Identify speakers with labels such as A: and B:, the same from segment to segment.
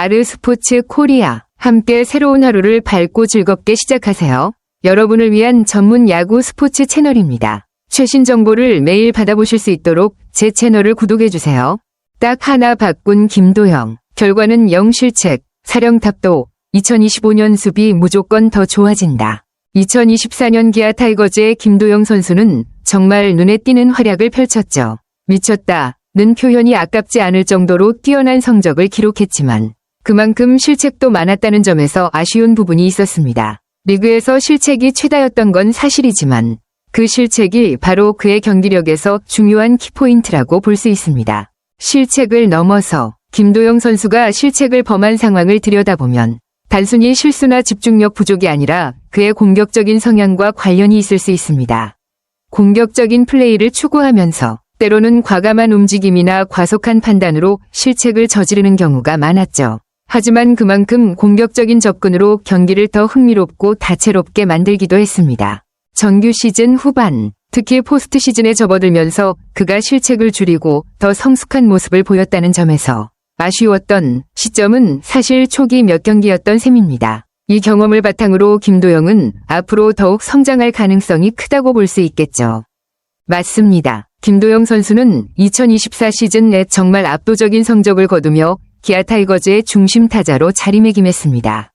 A: 아르스포츠 코리아. 함께 새로운 하루를 밝고 즐겁게 시작하세요. 여러분을 위한 전문 야구 스포츠 채널입니다. 최신 정보를 매일 받아보실 수 있도록 제 채널을 구독해주세요. 딱 하나 바꾼 김도영. 결과는 0실책. 사령탑도 2025년 수비 무조건 더 좋아진다. 2024년 기아 타이거즈의 김도영 선수는 정말 눈에 띄는 활약을 펼쳤죠. 미쳤다는 표현이 아깝지 않을 정도로 뛰어난 성적을 기록했지만 그만큼 실책도 많았다는 점에서 아쉬운 부분이 있었습니다. 리그에서 실책이 최다였던 건 사실이지만 그 실책이 바로 그의 경기력에서 중요한 키포인트라고 볼 수 있습니다. 실책을 넘어서 김도영 선수가 실책을 범한 상황을 들여다보면 단순히 실수나 집중력 부족이 아니라 그의 공격적인 성향과 관련이 있을 수 있습니다. 공격적인 플레이를 추구하면서 때로는 과감한 움직임이나 과속한 판단으로 실책을 저지르는 경우가 많았죠. 하지만 그만큼 공격적인 접근으로 경기를 더 흥미롭고 다채롭게 만들기도 했습니다. 정규 시즌 후반, 특히 포스트 시즌에 접어들면서 그가 실책을 줄이고 더 성숙한 모습을 보였다는 점에서 아쉬웠던 시점은 사실 초기 몇 경기였던 셈입니다. 이 경험을 바탕으로 김도영은 앞으로 더욱 성장할 가능성이 크다고 볼 수 있겠죠. 맞습니다. 김도영 선수는 2024 시즌 내 정말 압도적인 성적을 거두며 기아 타이거즈의 중심 타자로 자리매김했습니다.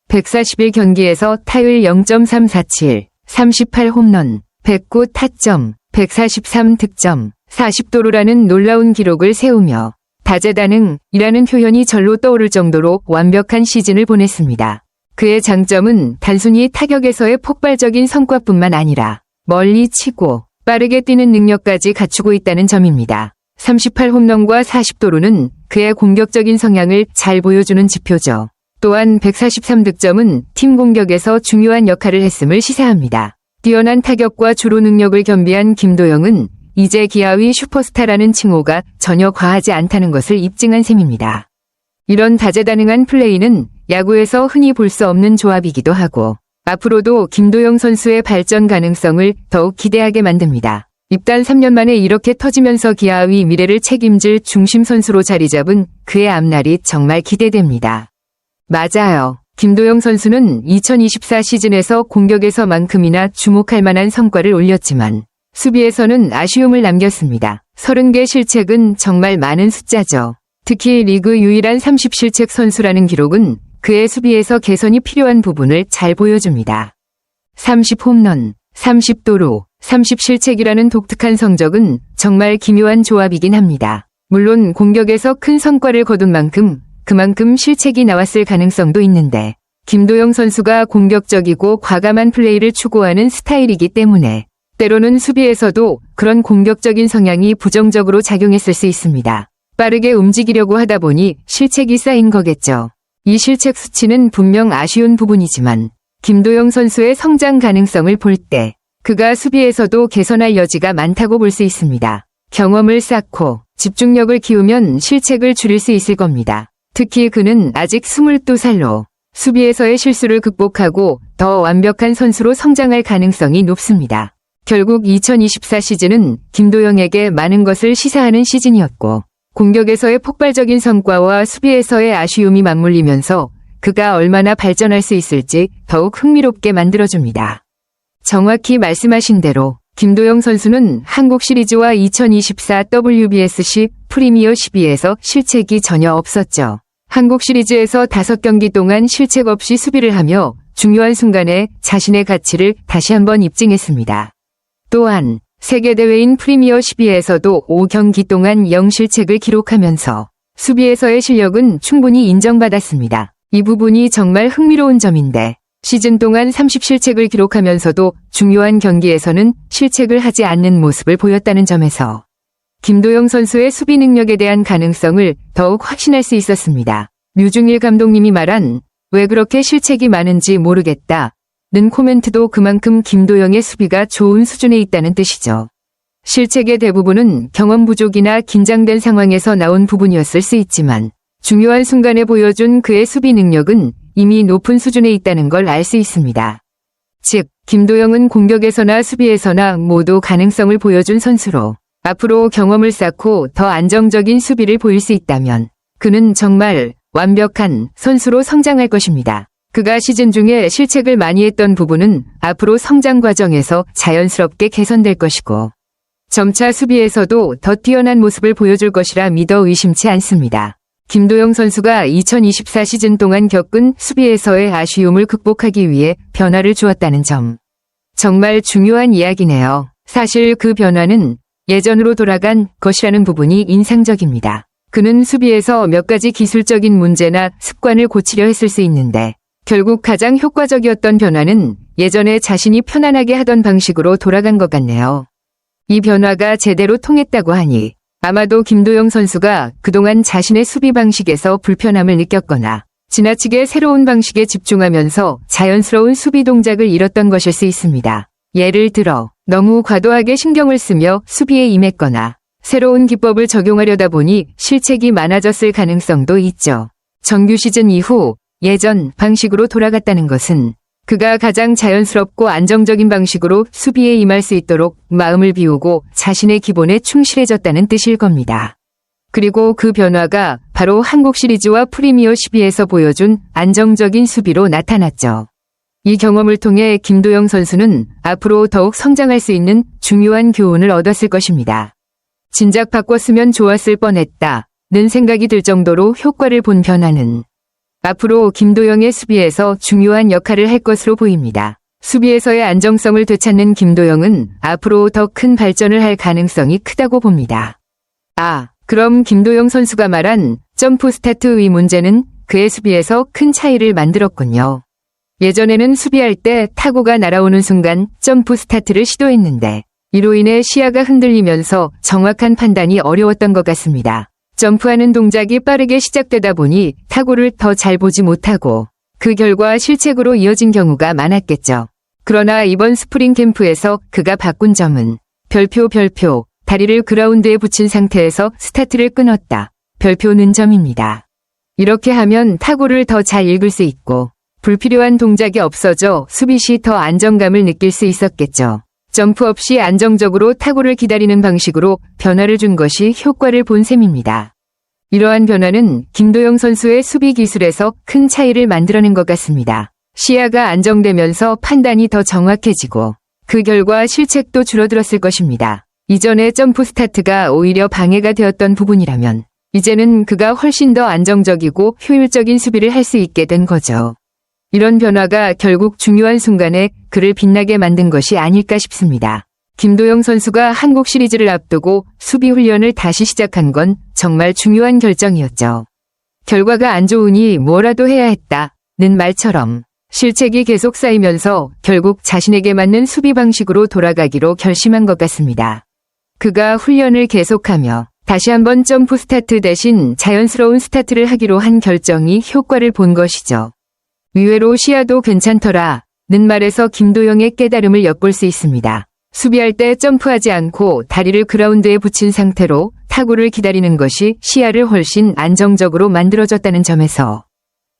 A: 141경기에서 타율 0.347, 38홈런, 109 타점, 143득점, 40도루라는 놀라운 기록을 세우며 다재다능이라는 표현이 절로 떠오를 정도로 완벽한 시즌을 보냈습니다. 그의 장점은 단순히 타격에서의 폭발적인 성과뿐만 아니라 멀리 치고 빠르게 뛰는 능력까지 갖추고 있다는 점입니다. 38홈런과 40도루는 그의 공격적인 성향을 잘 보여주는 지표죠. 또한 143득점은 팀 공격에서 중요한 역할을 했음을 시사합니다. 뛰어난 타격과 주로 능력을 겸비한 김도영은 이제 기아의 슈퍼스타라는 칭호가 전혀 과하지 않다는 것을 입증한 셈입니다. 이런 다재다능한 플레이는 야구에서 흔히 볼 수 없는 조합이기도 하고 앞으로도 김도영 선수의 발전 가능성을 더욱 기대하게 만듭니다. 입단 3년 만에 이렇게 터지면서 기아의 미래를 책임질 중심 선수로 자리 잡은 그의 앞날이 정말 기대됩니다. 맞아요. 김도영 선수는 2024 시즌에서 공격에서만큼이나 주목할 만한 성과를 올렸지만 수비에서는 아쉬움을 남겼습니다. 30개 실책은 정말 많은 숫자죠. 특히 리그 유일한 30실책 선수라는 기록은 그의 수비에서 개선이 필요한 부분을 잘 보여줍니다. 30홈런, 30도루, 30실책이라는 독특한 성적은 정말 기묘한 조합이긴 합니다. 물론 공격에서 큰 성과를 거둔 만큼 그만큼 실책이 나왔을 가능성도 있는데 김도영 선수가 공격적이고 과감한 플레이를 추구하는 스타일이기 때문에 때로는 수비에서도 그런 공격적인 성향이 부정적으로 작용했을 수 있습니다. 빠르게 움직이려고 하다 보니 실책이 쌓인 거겠죠. 이 실책 수치는 분명 아쉬운 부분이지만 김도영 선수의 성장 가능성을 볼 때 그가 수비에서도 개선할 여지가 많다고 볼 수 있습니다. 경험을 쌓고 집중력을 키우면 실책을 줄일 수 있을 겁니다. 특히 그는 아직 22살로 수비에서의 실수를 극복하고 더 완벽한 선수로 성장할 가능성이 높습니다. 결국 2024 시즌은 김도영에게 많은 것을 시사하는 시즌이었고 공격에서의 폭발적인 성과와 수비에서의 아쉬움이 맞물리면서 그가 얼마나 발전할 수 있을지 더욱 흥미롭게 만들어줍니다. 정확히 말씀하신 대로 김도영 선수는 한국 시리즈와 2024 WBSC 프리미어 12에서 실책이 전혀 없었죠. 한국 시리즈에서 5경기 동안 실책 없이 수비를 하며 중요한 순간에 자신의 가치를 다시 한번 입증했습니다. 또한 세계대회인 프리미어 12에서도 5경기 동안 0실책을 기록하면서 수비에서의 실력은 충분히 인정받았습니다. 이 부분이 정말 흥미로운 점인데 시즌 동안 30실책을 기록하면서도 중요한 경기에서는 실책을 하지 않는 모습을 보였다는 점에서 김도영 선수의 수비 능력에 대한 가능성을 더욱 확신할 수 있었습니다. 류중일 감독님이 말한 왜 그렇게 실책이 많은지 모르겠다 는 코멘트도 그만큼 김도영의 수비가 좋은 수준에 있다는 뜻이죠. 실책의 대부분은 경험 부족이나 긴장된 상황에서 나온 부분이었을 수 있지만 중요한 순간에 보여준 그의 수비 능력은 이미 높은 수준에 있다는 걸 알 수 있습니다. 즉, 김도영은 공격에서나 수비에서나 모두 가능성을 보여준 선수로 앞으로 경험을 쌓고 더 안정적인 수비를 보일 수 있다면 그는 정말 완벽한 선수로 성장할 것입니다. 그가 시즌 중에 실책을 많이 했던 부분은 앞으로 성장 과정에서 자연스럽게 개선될 것이고 점차 수비에서도 더 뛰어난 모습을 보여줄 것이라 믿어 의심치 않습니다. 김도영 선수가 2024 시즌 동안 겪은 수비에서의 아쉬움을 극복하기 위해 변화를 주었다는 점. 정말 중요한 이야기네요. 사실 그 변화는 예전으로 돌아간 것이라는 부분이 인상적입니다. 그는 수비에서 몇 가지 기술적인 문제나 습관을 고치려 했을 수 있는데 결국 가장 효과적이었던 변화는 예전에 자신이 편안하게 하던 방식으로 돌아간 것 같네요. 이 변화가 제대로 통했다고 하니 아마도 김도영 선수가 그동안 자신의 수비 방식에서 불편함을 느꼈거나 지나치게 새로운 방식에 집중하면서 자연스러운 수비 동작을 잃었던 것일 수 있습니다. 예를 들어 너무 과도하게 신경을 쓰며 수비에 임했거나 새로운 기법을 적용하려다 보니 실책이 많아졌을 가능성도 있죠. 정규 시즌 이후 예전 방식으로 돌아갔다는 것은 그가 가장 자연스럽고 안정적인 방식으로 수비에 임할 수 있도록 마음을 비우고 자신의 기본에 충실해졌다는 뜻일 겁니다. 그리고 그 변화가 바로 한국 시리즈와 프리미어 12에서 보여준 안정적인 수비로 나타났죠. 이 경험을 통해 김도영 선수는 앞으로 더욱 성장할 수 있는 중요한 교훈을 얻었을 것입니다. 진작 바꿨으면 좋았을 뻔했다는 생각이 들 정도로 효과를 본 변화는 앞으로 김도영의 수비에서 중요한 역할을 할 것으로 보입니다. 수비에서의 안정성을 되찾는 김도영은 앞으로 더 큰 발전을 할 가능성이 크다고 봅니다. 그럼 김도영 선수가 말한 점프 스타트의 문제는 그의 수비에서 큰 차이를 만들었군요. 예전에는 수비할 때 타구가 날아오는 순간 점프 스타트를 시도했는데 이로 인해 시야가 흔들리면서 정확한 판단이 어려웠던 것 같습니다. 점프하는 동작이 빠르게 시작되다 보니 타구를 더 잘 보지 못하고 그 결과 실책으로 이어진 경우가 많았겠죠. 그러나 이번 스프링 캠프에서 그가 바꾼 점은 별표 다리를 그라운드에 붙인 상태에서 스타트를 끊었다. 별표는 점입니다. 이렇게 하면 타구를 더 잘 읽을 수 있고 불필요한 동작이 없어져 수비 시 더 안정감을 느낄 수 있었겠죠. 점프 없이 안정적으로 타구를 기다리는 방식으로 변화를 준 것이 효과를 본 셈입니다. 이러한 변화는 김도영 선수의 수비 기술에서 큰 차이를 만들어낸 것 같습니다. 시야가 안정되면서 판단이 더 정확해지고 그 결과 실책도 줄어들었을 것입니다. 이전의 점프 스타트가 오히려 방해가 되었던 부분이라면 이제는 그가 훨씬 더 안정적이고 효율적인 수비를 할 수 있게 된 거죠. 이런 변화가 결국 중요한 순간에 그를 빛나게 만든 것이 아닐까 싶습니다. 김도영 선수가 한국 시리즈를 앞두고 수비 훈련을 다시 시작한 건 정말 중요한 결정이었죠. 결과가 안 좋으니 뭐라도 해야 했다는 말처럼 실책이 계속 쌓이면서 결국 자신에게 맞는 수비 방식으로 돌아가기로 결심한 것 같습니다. 그가 훈련을 계속하며 다시 한번 점프 스타트 대신 자연스러운 스타트를 하기로 한 결정이 효과를 본 것이죠. 의외로 시야도 괜찮더라는 말에서 김도영의 깨달음을 엿볼 수 있습니다. 수비할 때 점프하지 않고 다리를 그라운드에 붙인 상태로 타구를 기다리는 것이 시야를 훨씬 안정적으로 만들어졌다는 점에서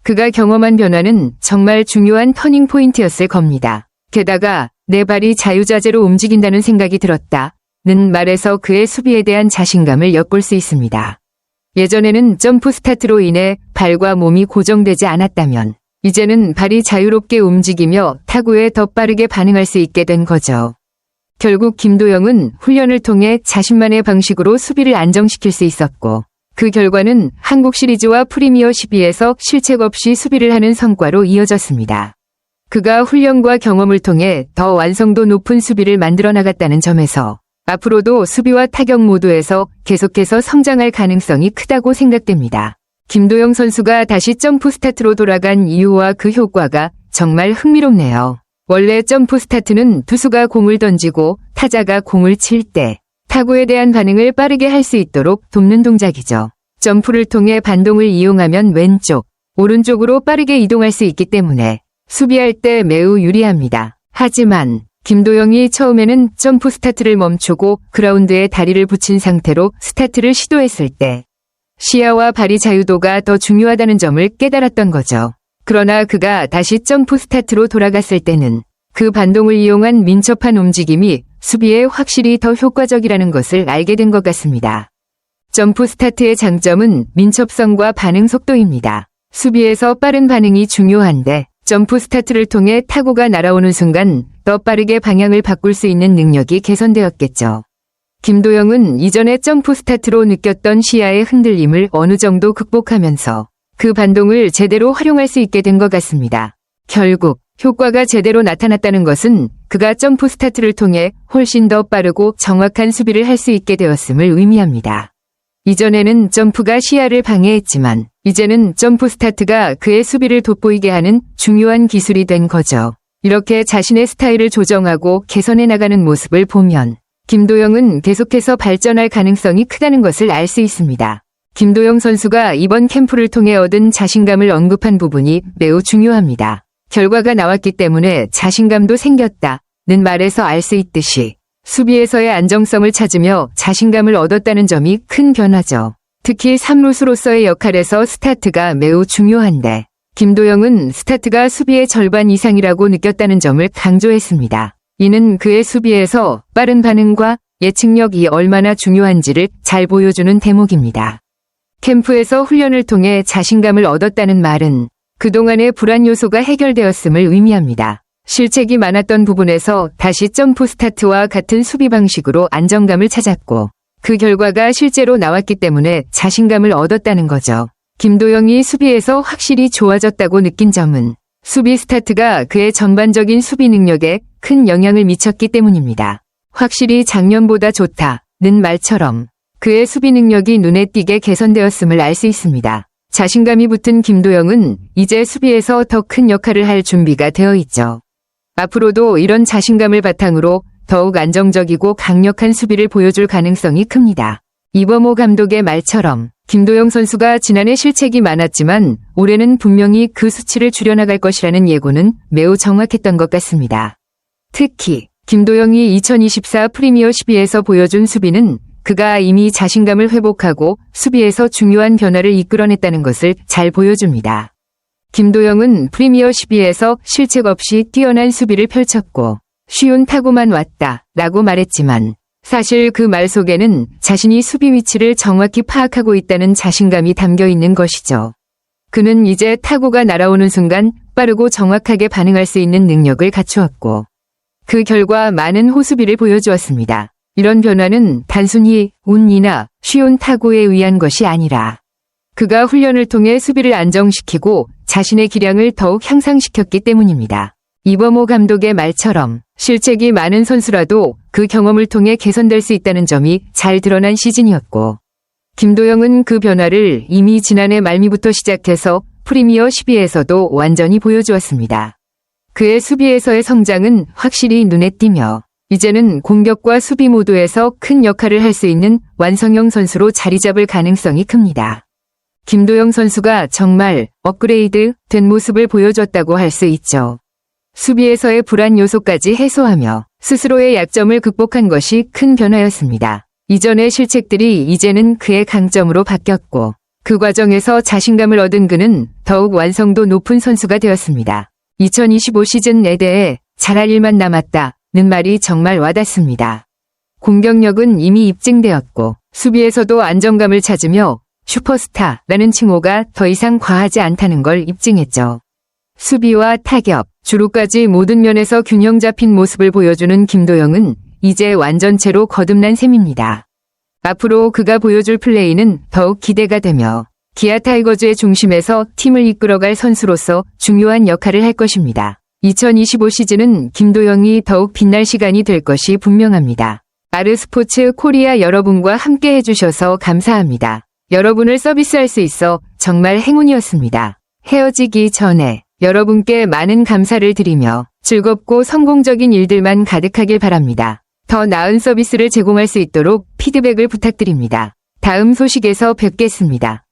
A: 그가 경험한 변화는 정말 중요한 터닝 포인트였을 겁니다. 게다가 내 발이 자유자재로 움직인다는 생각이 들었다는 말에서 그의 수비에 대한 자신감을 엿볼 수 있습니다. 예전에는 점프 스타트로 인해 발과 몸이 고정되지 않았다면 이제는 발이 자유롭게 움직이며 타구에 더 빠르게 반응할 수 있게 된 거죠. 결국 김도영은 훈련을 통해 자신만의 방식으로 수비를 안정시킬 수 있었고 그 결과는 한국 시리즈와 프리미어 12에서 실책 없이 수비를 하는 성과로 이어졌습니다. 그가 훈련과 경험을 통해 더 완성도 높은 수비를 만들어 나갔다는 점에서 앞으로도 수비와 타격 모두에서 계속해서 성장할 가능성이 크다고 생각됩니다. 김도영 선수가 다시 점프 스타트로 돌아간 이유와 그 효과가 정말 흥미롭네요. 원래 점프 스타트는 투수가 공을 던지고 타자가 공을 칠 때 타구에 대한 반응을 빠르게 할 수 있도록 돕는 동작이죠. 점프를 통해 반동을 이용하면 왼쪽, 오른쪽으로 빠르게 이동할 수 있기 때문에 수비할 때 매우 유리합니다. 하지만 김도영이 처음에는 점프 스타트를 멈추고 그라운드에 다리를 붙인 상태로 스타트를 시도했을 때 시야와 발이 자유도가 더 중요하다는 점을 깨달았던 거죠. 그러나 그가 다시 점프 스타트로 돌아갔을 때는 그 반동을 이용한 민첩한 움직임이 수비에 확실히 더 효과적이라는 것을 알게 된 것 같습니다. 점프 스타트의 장점은 민첩성과 반응 속도입니다. 수비에서 빠른 반응이 중요한데 점프 스타트를 통해 타구가 날아오는 순간 더 빠르게 방향을 바꿀 수 있는 능력이 개선되었겠죠. 김도영은 이전에 점프 스타트로 느꼈던 시야의 흔들림을 어느 정도 극복하면서 그 반동을 제대로 활용할 수 있게 된 것 같습니다. 결국 효과가 제대로 나타났다는 것은 그가 점프 스타트를 통해 훨씬 더 빠르고 정확한 수비를 할 수 있게 되었음을 의미합니다. 이전에는 점프가 시야를 방해했지만 이제는 점프 스타트가 그의 수비를 돋보이게 하는 중요한 기술이 된 거죠. 이렇게 자신의 스타일을 조정하고 개선해 나가는 모습을 보면 김도영은 계속해서 발전할 가능성이 크다는 것을 알 수 있습니다. 김도영 선수가 이번 캠프를 통해 얻은 자신감을 언급한 부분이 매우 중요합니다. 결과가 나왔기 때문에 자신감도 생겼다는 말에서 알 수 있듯이 수비에서의 안정성을 찾으며 자신감을 얻었다는 점이 큰 변화죠. 특히 3루수로서의 역할에서 스타트가 매우 중요한데 김도영은 스타트가 수비의 절반 이상이라고 느꼈다는 점을 강조했습니다. 이는 그의 수비에서 빠른 반응과 예측력이 얼마나 중요한지를 잘 보여주는 대목입니다. 캠프에서 훈련을 통해 자신감을 얻었다는 말은 그동안의 불안 요소가 해결되었음을 의미합니다. 실책이 많았던 부분에서 다시 점프 스타트와 같은 수비 방식으로 안정감을 찾았고 그 결과가 실제로 나왔기 때문에 자신감을 얻었다는 거죠. 김도영이 수비에서 확실히 좋아졌다고 느낀 점은 수비 스타트가 그의 전반적인 수비 능력에 큰 영향을 미쳤기 때문입니다. 확실히 작년보다 좋다는 말처럼 그의 수비 능력이 눈에 띄게 개선되었음을 알 수 있습니다. 자신감이 붙은 김도영은 이제 수비에서 더 큰 역할을 할 준비가 되어 있죠. 앞으로도 이런 자신감을 바탕으로 더욱 안정적이고 강력한 수비를 보여줄 가능성이 큽니다. 이범호 감독의 말처럼 김도영 선수가 지난해 실책이 많았지만 올해는 분명히 그 수치를 줄여나갈 것이라는 예고는 매우 정확했던 것 같습니다. 특히 김도영이 2024 프리미어 12에서 보여준 수비는 그가 이미 자신감을 회복하고 수비에서 중요한 변화를 이끌어냈다는 것을 잘 보여줍니다. 김도영은 프리미어 12에서 실책 없이 뛰어난 수비를 펼쳤고 쉬운 타구만 왔다 라고 말했지만 사실 그 말 속에는 자신이 수비 위치를 정확히 파악하고 있다는 자신감이 담겨 있는 것이죠. 그는 이제 타구가 날아오는 순간 빠르고 정확하게 반응할 수 있는 능력을 갖추었고 그 결과 많은 호수비를 보여주었습니다. 이런 변화는 단순히 운이나 쉬운 타구에 의한 것이 아니라 그가 훈련을 통해 수비를 안정시키고 자신의 기량을 더욱 향상시켰기 때문입니다. 이범호 감독의 말처럼 실책이 많은 선수라도 그 경험을 통해 개선될 수 있다는 점이 잘 드러난 시즌이었고 김도영은 그 변화를 이미 지난해 말미부터 시작해서 프리미어 12에서도 완전히 보여주었습니다. 그의 수비에서의 성장은 확실히 눈에 띄며 이제는 공격과 수비 모두에서 큰 역할을 할 수 있는 완성형 선수로 자리 잡을 가능성이 큽니다. 김도영 선수가 정말 업그레이드 된 모습을 보여줬다고 할 수 있죠. 수비에서의 불안 요소까지 해소하며 스스로의 약점을 극복한 것이 큰 변화였습니다. 이전의 실책들이 이제는 그의 강점으로 바뀌었고 그 과정에서 자신감을 얻은 그는 더욱 완성도 높은 선수가 되었습니다. 2025 시즌에 대해 잘할 일만 남았다는 말이 정말 와닿습니다. 공격력은 이미 입증되었고 수비에서도 안정감을 찾으며 슈퍼스타라는 칭호가 더 이상 과하지 않다는 걸 입증했죠. 수비와 타격, 주루까지 모든 면에서 균형 잡힌 모습을 보여주는 김도영은 이제 완전체로 거듭난 셈입니다. 앞으로 그가 보여줄 플레이는 더욱 기대가 되며 기아 타이거즈의 중심에서 팀을 이끌어갈 선수로서 중요한 역할을 할 것입니다. 2025 시즌은 김도영이 더욱 빛날 시간이 될 것이 분명합니다. 아르스포츠 코리아 여러분과 함께 해주셔서 감사합니다. 여러분을 서비스할 수 있어 정말 행운이었습니다. 헤어지기 전에 여러분께 많은 감사를 드리며 즐겁고 성공적인 일들만 가득하길 바랍니다. 더 나은 서비스를 제공할 수 있도록 피드백을 부탁드립니다. 다음 소식에서 뵙겠습니다.